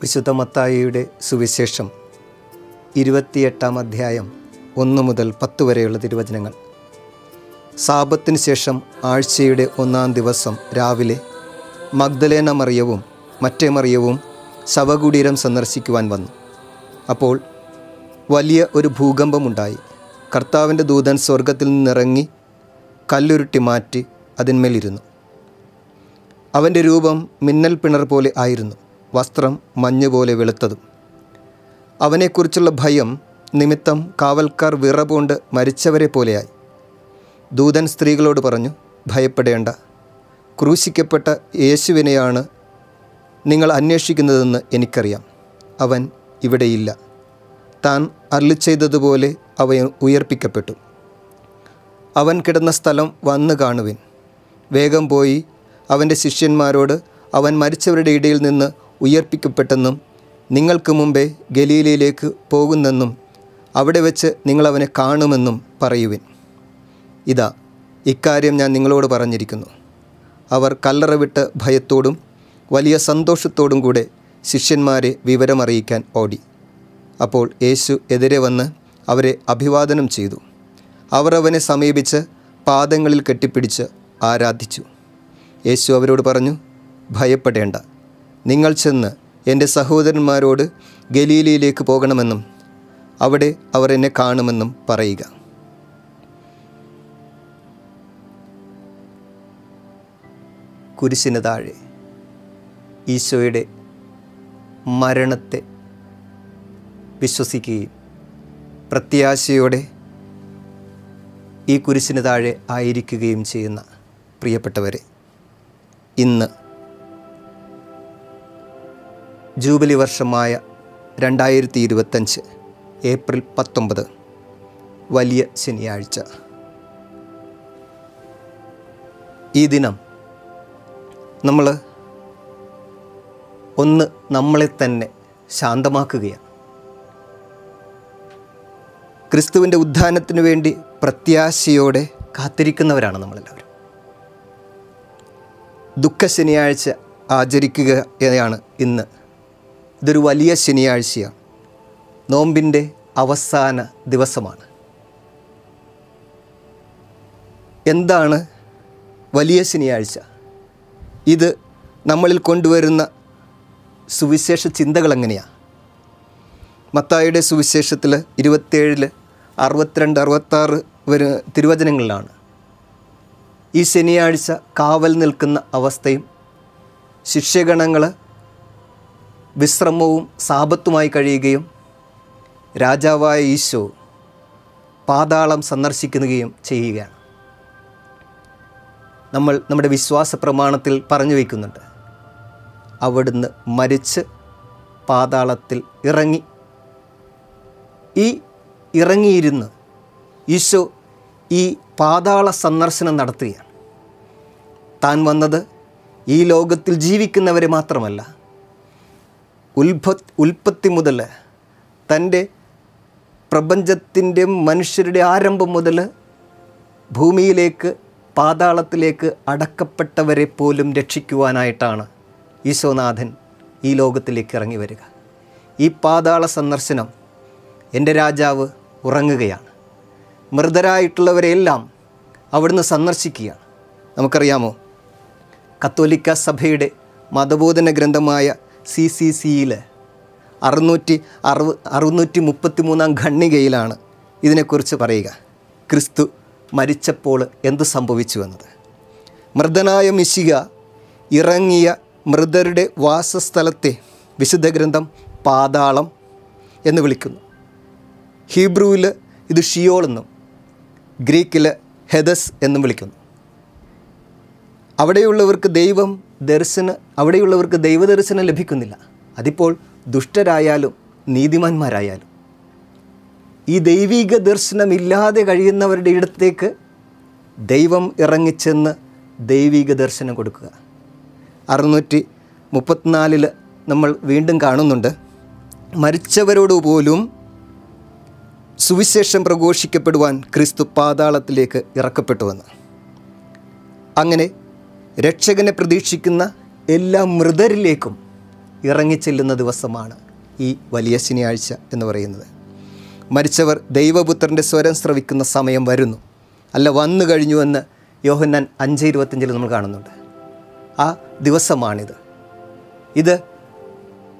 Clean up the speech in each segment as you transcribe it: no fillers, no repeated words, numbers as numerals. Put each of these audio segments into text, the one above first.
വിശുദ്ധ മത്തായിയുടെ സുവിശേഷം 28-ാം അധ്യായം 1 മുതൽ 10 വരെയുള്ള തിരുവചനങ്ങൾ. സാബത്തിന് ശേഷം ആഴ്ചയുടെ 1-ാം ദിവസം രാവിലെ മഗ്ദലേന മറിയവും മറ്റേ മറിയവും ശവകുടീരം സന്ദർശിക്കുവാൻ വന്നു. അപ്പോൾ വലിയ ഒരു ഭൂകമ്പമുണ്ടായി. കർത്താവിൻ്റെ ദൂതൻ സ്വർഗത്തിൽ നിന്നിറങ്ങി കല്ലുരുട്ടി മാറ്റി അതിന്മേലിരുന്നു. അവൻ്റെ രൂപം മിന്നൽ പിണർ പോലെ ആയിരുന്നു, വസ്ത്രം മഞ്ഞുപോലെ വെളുത്തതും. അവനെക്കുറിച്ചുള്ള ഭയം നിമിത്തം കാവൽക്കാർ വിറപൂണ്ട് മരിച്ചവരെ പോലെയായി. ദൂതൻ സ്ത്രീകളോട് പറഞ്ഞു, ഭയപ്പെടേണ്ട, ക്രൂശിക്കപ്പെട്ട യേശുവിനെയാണ് നിങ്ങൾ അന്വേഷിക്കുന്നതെന്ന് എനിക്കറിയാം. അവൻ ഇവിടെയില്ല. താൻ അരുളിച്ചെയ്തതുപോലെ അവൻ ഉയർപ്പിക്കപ്പെട്ടു. അവൻ കിടന്ന സ്ഥലം വന്നു കാണുവിൻ. വേഗം പോയി അവൻ്റെ ശിഷ്യന്മാരോട് അവൻ മരിച്ചവരുടെ ഇടയിൽ നിന്ന് ഉയർപ്പിക്കപ്പെട്ടെന്നും നിങ്ങൾക്ക് മുമ്പേ ഗലീലയിലേക്ക് പോകുന്നെന്നും അവിടെ വെച്ച് നിങ്ങളവനെ കാണുമെന്നും പറയുവിൻ. ഇതാ, ഇക്കാര്യം ഞാൻ നിങ്ങളോട് പറഞ്ഞിരിക്കുന്നു. അവർ കല്ലറ വിട്ട് ഭയത്തോടും വലിയ സന്തോഷത്തോടും കൂടെ ശിഷ്യന്മാരെ വിവരമറിയിക്കാൻ ഓടി. അപ്പോൾ യേശു എതിരെ വന്ന് അവരെ അഭിവാദനം ചെയ്തു. അവർ അവനെ സമീപിച്ച് പാദങ്ങളിൽ കെട്ടിപ്പിടിച്ച് ആരാധിച്ചു. യേശു അവരോട് പറഞ്ഞു, ഭയപ്പെടേണ്ട, നിങ്ങൾ ചെന്ന് എൻ്റെ സഹോദരന്മാരോട് ഗലീലയിലേക്ക് പോകണമെന്നും അവിടെ അവർ എന്നെ കാണുമെന്നും പറയുക. കുരിശിന് താഴെ ഈശോയുടെ മരണത്തെ വിശ്വസിക്കുകയും പ്രത്യാശയോടെ ഈ കുരിശിന് താഴെ ആയിരിക്കുകയും ചെയ്യുന്ന പ്രിയപ്പെട്ടവരെ, ഇന്ന് ജൂബിലി വർഷമായ 2025 ഏപ്രിൽ 19 വലിയ ശനിയാഴ്ച. ഈ ദിനം നമ്മൾ നമ്മളെ തന്നെ ശാന്തമാക്കുകയാണ്. ക്രിസ്തുവിൻ്റെ ഉത്ഥാനത്തിനു വേണ്ടി പ്രത്യാശയോടെ കാത്തിരിക്കുന്നവരാണ് നമ്മളെല്ലാവരും. ദുഃഖ ശനിയാഴ്ച ആചരിക്കുകയാണ് ഇന്ന്. ഇതൊരു വലിയ ശനിയാഴ്ചയാണ്. നോമ്പിൻ്റെ അവസാന ദിവസമാണ്. എന്താണ് വലിയ ശനിയാഴ്ച? ഇത് നമ്മളിൽ കൊണ്ടുവരുന്ന സുവിശേഷ ചിന്തകൾ എങ്ങനെയാണ്? മത്തായിയുടെ സുവിശേഷത്തിൽ 27, 62, 66 വരെ തിരുവചനങ്ങളിലാണ് ഈ ശനിയാഴ്ച കാവൽ നിൽക്കുന്ന അവസ്ഥയും ശിഷ്യഗണങ്ങൾ വിശ്രമവും സാപത്തുമായി കഴിയുകയും രാജാവായ ഈശോ പാതാളം സന്ദർശിക്കുകയും ചെയ്യുകയാണ്. നമ്മൾ നമ്മുടെ വിശ്വാസ പ്രമാണത്തിൽ പറഞ്ഞു വയ്ക്കുന്നുണ്ട്, അവിടുന്ന് മരിച്ച് പാതാളത്തിൽ ഇറങ്ങി. ഈ ഇറങ്ങിയിരുന്ന് ഈശോ ഈ പാതാള സന്ദർശനം നടത്തുകയാണ്. താൻ വന്നത് ഈ ലോകത്തിൽ ജീവിക്കുന്നവരെ മാത്രമല്ല, ഉൽപ്പത്തി മുതൽ തൻ്റെ പ്രപഞ്ചത്തിൻ്റെ മനുഷ്യരുടെ ആരംഭം മുതൽ ഭൂമിയിലേക്ക് പാതാളത്തിലേക്ക് അടക്കപ്പെട്ടവരെ പോലും രക്ഷിക്കുവാനായിട്ടാണ് ഈശോനാഥൻ ഈ ലോകത്തിലേക്ക് ഇറങ്ങി വരിക. ഈ പാതാള സന്ദർശനം എൻ്റെ രാജാവ് ഉറങ്ങുകയാണ്. മൃതരായിട്ടുള്ളവരെല്ലാം അവിടുന്ന് സന്ദർശിക്കുകയാണ്. നമുക്കറിയാമോ, കത്തോലിക്ക സഭയുടെ മതബോധന ഗ്രന്ഥമായ CCCയിൽ 633 ഖണ്ഡികയിലാണ് ഇതിനെക്കുറിച്ച് പറയുക. ക്രിസ്തു മരിച്ചപ്പോൾ എന്ത് സംഭവിച്ചുവെന്നത്. മൃതനായ മിശിഹ ഇറങ്ങിയ മൃതരുടെ വാസസ്ഥലത്തെ വിശുദ്ധ ഗ്രന്ഥം പാതാളം എന്ന് വിളിക്കുന്നു. ഹീബ്രുവിൽ ഇത് ഷിയോൾ എന്നും ഗ്രീക്കിൽ ഹെദസ് എന്നും വിളിക്കുന്നു. അവിടെയുള്ളവർക്ക് ദൈവദർശനം ലഭിക്കുന്നില്ല. അതിപ്പോൾ ദുഷ്ടരായാലും നീതിമാന്മാരായാലും ഈ ദൈവിക ദർശനമില്ലാതെ കഴിയുന്നവരുടെ ഇടത്തേക്ക് ദൈവം ഇറങ്ങിച്ചെന്ന് ദൈവിക ദർശനം കൊടുക്കുക. 634 നമ്മൾ വീണ്ടും കാണുന്നുണ്ട്, മരിച്ചവരോട് പോലും സുവിശേഷം പ്രഘോഷിക്കപ്പെടുവാൻ ക്രിസ്തു പാതാളത്തിലേക്ക് ഇറക്കപ്പെട്ടുവെന്ന്. അങ്ങനെ രക്ഷകനെ പ്രതീക്ഷിക്കുന്ന എല്ലാ മൃതരിലേക്കും ഇറങ്ങിച്ചെല്ലുന്ന ദിവസമാണ് ഈ വലിയ ശനിയാഴ്ച എന്ന് പറയുന്നത്. മരിച്ചവർ ദൈവപുത്രൻ്റെ സ്വരം ശ്രവിക്കുന്ന സമയം വരുന്നു, അല്ല വന്നു കഴിഞ്ഞുവെന്ന് യോഹന്നാൻ 5:25 നമ്മൾ കാണുന്നുണ്ട്. ആ ദിവസമാണിത്. ഇത്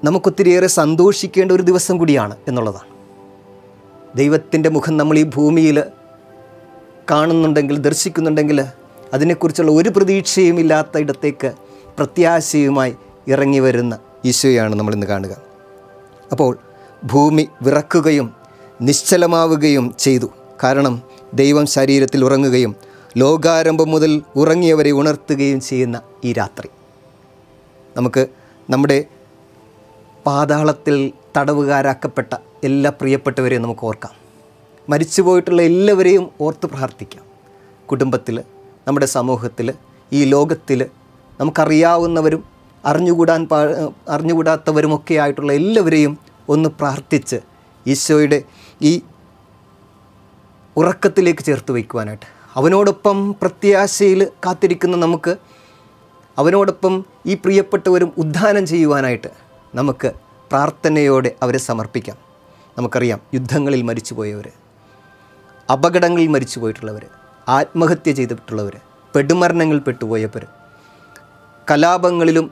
നമുക്കൊത്തിരിയേറെ സന്തോഷിക്കേണ്ട ഒരു ദിവസം കൂടിയാണ് എന്നുള്ളതാണ്. ദൈവത്തിൻ്റെ മുഖം നമ്മൾ ഈ ഭൂമിയിൽ കാണുന്നുണ്ടെങ്കിൽ, ദർശിക്കുന്നുണ്ടെങ്കിൽ, അതിനെക്കുറിച്ചുള്ള ഒരു പ്രതീക്ഷയും ഇല്ലാത്ത ഇടത്തേക്ക് പ്രത്യാശയുമായി ഇറങ്ങി വരുന്ന ഈശോയാണ് നമ്മളിന്ന് കാണുക. അപ്പോൾ ഭൂമി വിറക്കുകയും നിശ്ചലമാവുകയും ചെയ്തു. കാരണം ദൈവം ശരീരത്തിൽ ഉറങ്ങുകയും ലോകാരംഭം മുതൽ ഉറങ്ങിയവരെ ഉണർത്തുകയും ചെയ്യുന്ന ഈ രാത്രി നമുക്ക് നമ്മുടെ പാതാളത്തിൽ തടവുകാരാക്കപ്പെട്ട എല്ലാ പ്രിയപ്പെട്ടവരെയും നമുക്ക് ഓർക്കാം. മരിച്ചുപോയിട്ടുള്ള എല്ലാവരെയും ഓർത്ത് പ്രാർത്ഥിക്കാം. കുടുംബത്തിൽ, നമ്മുടെ സമൂഹത്തിൽ, ഈ ലോകത്തിൽ നമുക്കറിയാവുന്നവരും അറിഞ്ഞുകൂടാത്തവരുമൊക്കെ ആയിട്ടുള്ള എല്ലാവരെയും ഒന്ന് പ്രാർത്ഥിച്ച് ഈശോയുടെ ഈ ഉറക്കത്തിലേക്ക് ചേർത്ത് വയ്ക്കുവാനായിട്ട്, അവനോടൊപ്പം പ്രത്യാശയിൽ കാത്തിരിക്കുന്ന നമുക്ക് അവനോടൊപ്പം ഈ പ്രിയപ്പെട്ടവരും ഉദ്ധാനം ചെയ്യുവാനായിട്ട് നമുക്ക് പ്രാർത്ഥനയോടെ അവരെ സമർപ്പിക്കാം. നമുക്കറിയാം, യുദ്ധങ്ങളിൽ മരിച്ചുപോയവർ, അപകടങ്ങളിൽ മരിച്ചു പോയിട്ടുള്ളവർ, ആത്മഹത്യ ചെയ്തിട്ടുള്ളവർ, പെടുമരണങ്ങൾ പെട്ടുപോയവർ, കലാപങ്ങളിലും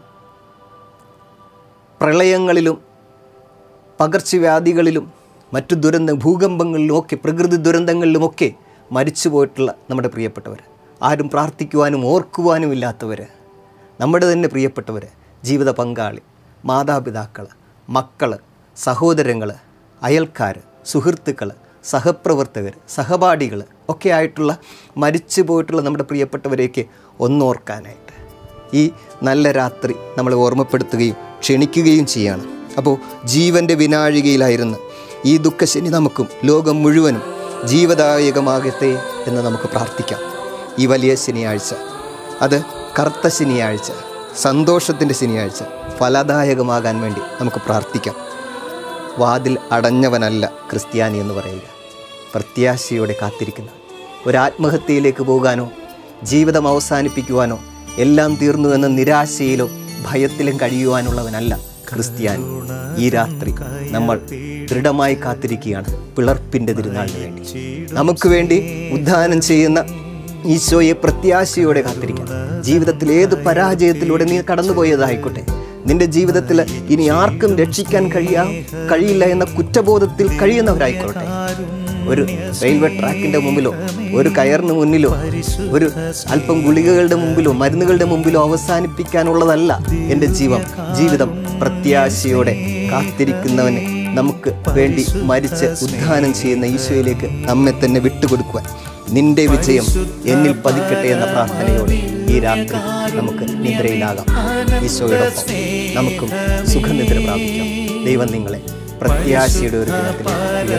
പ്രളയങ്ങളിലും പകർച്ചവ്യാധികളിലും മറ്റു ഭൂകമ്പങ്ങളിലുമൊക്കെ, പ്രകൃതി ദുരന്തങ്ങളിലുമൊക്കെ മരിച്ചു പോയിട്ടുള്ള നമ്മുടെ പ്രിയപ്പെട്ടവർ, ആരും പ്രാർത്ഥിക്കുവാനും ഓർക്കുവാനും ഇല്ലാത്തവർ, നമ്മുടെ തന്നെ പ്രിയപ്പെട്ടവർ, ജീവിത പങ്കാളി, മാതാപിതാക്കൾ, മക്കൾ, സഹോദരങ്ങൾ, അയൽക്കാർ, സുഹൃത്തുക്കൾ, സഹപ്രവർത്തകർ, സഹപാഠികൾ ഒക്കെ ആയിട്ടുള്ള മരിച്ചു പോയിട്ടുള്ള നമ്മുടെ പ്രിയപ്പെട്ടവരെയൊക്കെ ഒന്നോർക്കാനായിട്ട് ഈ നല്ല രാത്രി നമ്മളെ ഓർമ്മപ്പെടുത്തുകയും ക്ഷണിക്കുകയും ചെയ്യാണ്. അപ്പോൾ ജീവൻ്റെ വിനാഴികയിലായിരുന്ന ഈ ദുഃഖശനി നമുക്കും ലോകം മുഴുവനും ജീവദായകമാകട്ടെ എന്ന് നമുക്ക് പ്രാർത്ഥിക്കാം. ഈ വലിയ ശനിയാഴ്ച, അത് കറുത്ത ശനിയാഴ്ച, സന്തോഷത്തിൻ്റെ ശനിയാഴ്ച ഫലദായകമാകാൻ വേണ്ടി നമുക്ക് പ്രാർത്ഥിക്കാം. വാതിൽ അടഞ്ഞവനല്ല ക്രിസ്ത്യാനി എന്ന് പറയുക. പ്രത്യാശയോടെ കാത്തിരിക്കുന്ന, ഒരാത്മഹത്യയിലേക്ക് പോകാനോ ജീവിതം അവസാനിപ്പിക്കുവാനോ എല്ലാം തീർന്നു എന്ന നിരാശയിലോ ഭയത്തിലും കഴിയുവാനുള്ളവനല്ല ക്രിസ്ത്യാനി. ഈ രാത്രി നമ്മൾ ദൃഢമായി കാത്തിരിക്കുകയാണ് പിളർപ്പിൻ്റെ തിരുനാളിന് വേണ്ടി. നമുക്ക് വേണ്ടി ഉദ്ധാനം ചെയ്യുന്ന ഈശോയെ പ്രത്യാശയോടെ കാത്തിരിക്കാം. ജീവിതത്തിൽ ഏത് പരാജയത്തിലൂടെ നീ കടന്നുപോയതായിക്കോട്ടെ, നിന്റെ ജീവിതത്തിൽ ഇനി ആർക്കും രക്ഷിക്കാൻ കഴിയില്ല എന്ന കുറ്റബോധത്തിൽ കഴിയുന്നവരായിക്കോട്ടെ, ഒരു റെയിൽവേ ട്രാക്കിൻ്റെ മുമ്പിലോ ഒരു കയറിന് മുന്നിലോ ഒരു അല്പം ഗുളികകളുടെ മുമ്പിലോ മരുന്നുകളുടെ മുമ്പിലോ അവസാനിപ്പിക്കാനുള്ളതല്ല എൻ്റെ ജീവിതം. പ്രത്യാശയോടെ കാത്തിരിക്കുന്നവനെ നമുക്ക് വേണ്ടി മരിച്ച് ഉദ്ധാനം ചെയ്യുന്ന ഈശോയിലേക്ക് നമ്മെ തന്നെ വിട്ടുകൊടുക്കുവാൻ, നിന്റെ വിജയം എന്നിൽ പതിക്കട്ടെ എന്ന പ്രാർത്ഥനയോടെ ഈ രാത്രി നമുക്ക് നിദ്രയിലാകാം. ഈശോയോടൊപ്പം നമുക്കും സുഖനിദ്ര പ്രാപിക്കാം. ദൈവം നിങ്ങളെ പ്രത്യാശയുടെ ഒരു ദിനത്തിലേക്ക്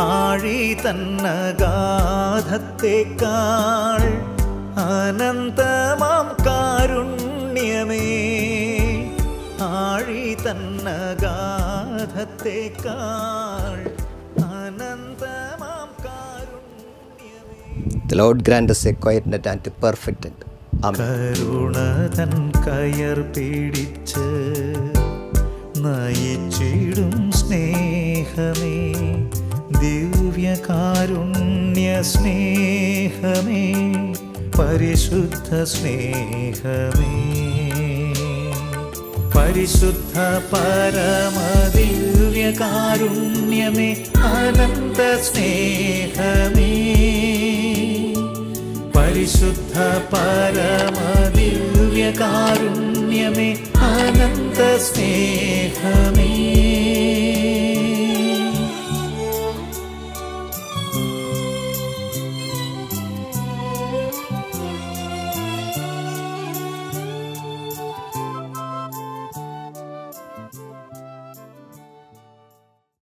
ആഴി തന്നഗാധത്തേക്കാൾ അനന്തമാം കാരുണ്യമേ, ആഴി തന്നഗാധത്തേക്കാൾ അനന്തമാം കാരുണ്യമേ. The Lord grant us a quiet night and a perfect end. Amen. കരുണ തൻ കയർ പിടിച്ച് നയിച്ചിടും സ്നേഹമേ, ദിവ്യകാരുണ്യ സ്നേഹമേ, പരിശുദ്ധ സ്നേഹമേ, പരിശുദ്ധ പരമദിവ്യകാരുണ്യമേ, അനന്ത സ്നേഹമേ, പരിശുദ്ധ പരമദിവ്യകാരുണ്യമേ, അനന്ത സ്നേഹമേ.